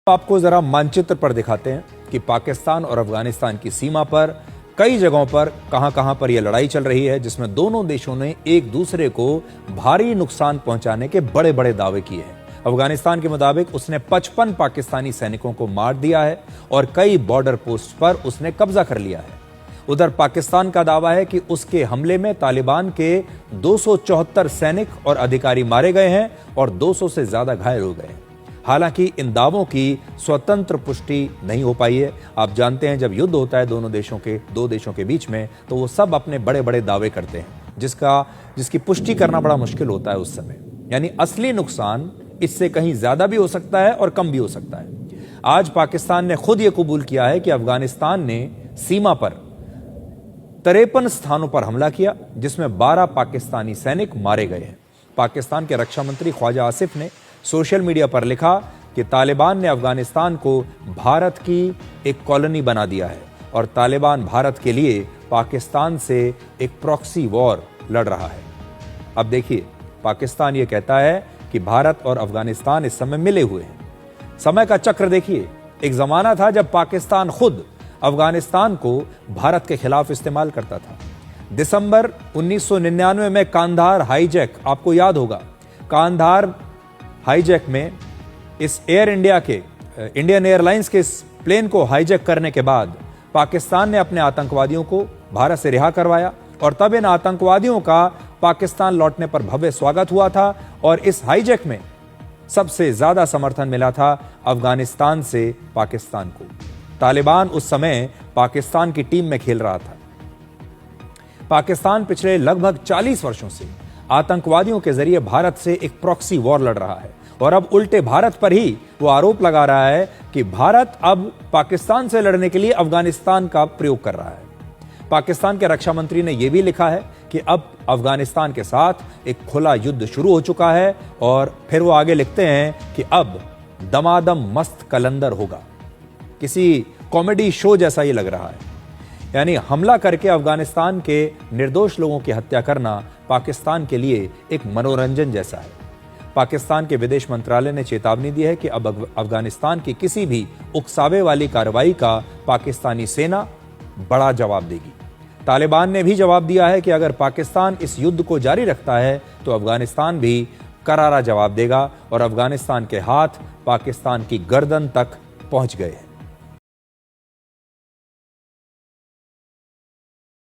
आपको जरा मानचित्र पर दिखाते हैं कि पाकिस्तान और अफगानिस्तान की सीमा पर कई जगहों पर कहां पर यह लड़ाई चल रही है, जिसमें दोनों देशों ने एक दूसरे को भारी नुकसान पहुंचाने के बड़े बड़े दावे किए हैं। अफगानिस्तान के मुताबिक उसने 55 पाकिस्तानी सैनिकों को मार दिया है और कई बॉर्डर पोस्ट पर उसने कब्जा कर लिया है। उधर पाकिस्तान का दावा है कि उसके हमले में तालिबान के 274 सैनिक और अधिकारी मारे गए हैं और 200 से ज्यादा घायल हो गए हैं। हालांकि इन दावों की स्वतंत्र पुष्टि नहीं हो पाई है। आप जानते हैं, जब युद्ध होता है दो देशों के बीच में, तो वो सब अपने बड़े बड़े दावे करते हैं, जिसकी पुष्टि करना बड़ा मुश्किल होता है उस समय। यानी असली नुकसान इससे कहीं ज्यादा भी हो सकता है और कम भी हो सकता है। आज पाकिस्तान ने खुद यह कबूल किया है कि अफगानिस्तान ने सीमा पर 53 स्थानों पर हमला किया, जिसमें 12 पाकिस्तानी सैनिक मारे गए हैं। पाकिस्तान के रक्षा मंत्री ख्वाजा आसिफ ने सोशल मीडिया पर लिखा कि तालिबान ने अफगानिस्तान को भारत की एक कॉलोनी बना दिया है और तालिबान भारत के लिए पाकिस्तान से एक प्रॉक्सी वॉर लड़ रहा है। अब देखिए, पाकिस्तान यह कहता है कि भारत और अफगानिस्तान इस समय मिले हुए हैं। समय का चक्र देखिए, एक जमाना था जब पाकिस्तान खुद अफगानिस्तान को भारत के खिलाफ इस्तेमाल करता था। दिसंबर 1999 में कांधार हाईजैक, आपको याद होगा, कांधार हाईजैक में इस इंडियन एयरलाइंस के इस प्लेन को हाईजैक करने के बाद पाकिस्तान ने अपने आतंकवादियों को भारत से रिहा करवाया और तब इन आतंकवादियों का पाकिस्तान लौटने पर भव्य स्वागत हुआ था। और इस हाईजैक में सबसे ज्यादा समर्थन मिला था अफगानिस्तान से पाकिस्तान को। तालिबान उस समय पाकिस्तान की टीम में खेल रहा था। पाकिस्तान पिछले लगभग 40 वर्षों से आतंकवादियों के जरिए भारत से एक प्रॉक्सी वॉर लड़ रहा है और अब उल्टे भारत पर ही वो आरोप लगा रहा है कि भारत अब पाकिस्तान से लड़ने के लिए अफगानिस्तान का प्रयोग कर रहा है। पाकिस्तान के रक्षा मंत्री ने यह भी लिखा है कि अब अफगानिस्तान के साथ एक खुला युद्ध शुरू हो चुका है और फिर वो आगे लिखते हैं कि अब दमादम मस्त कलंदर होगा। किसी कॉमेडी शो जैसा ये लग रहा है। यानी हमला करके अफगानिस्तान के निर्दोष लोगों की हत्या करना पाकिस्तान के लिए एक मनोरंजन जैसा है। पाकिस्तान के विदेश मंत्रालय ने चेतावनी दी है कि अब अफगानिस्तान की किसी भी उकसावे वाली कार्रवाई का पाकिस्तानी सेना बड़ा जवाब देगी। तालिबान ने भी जवाब दिया है कि अगर पाकिस्तान इस युद्ध को जारी रखता है तो अफगानिस्तान भी करारा जवाब देगा और अफगानिस्तान के हाथ पाकिस्तान की गर्दन तक पहुंच गए हैं।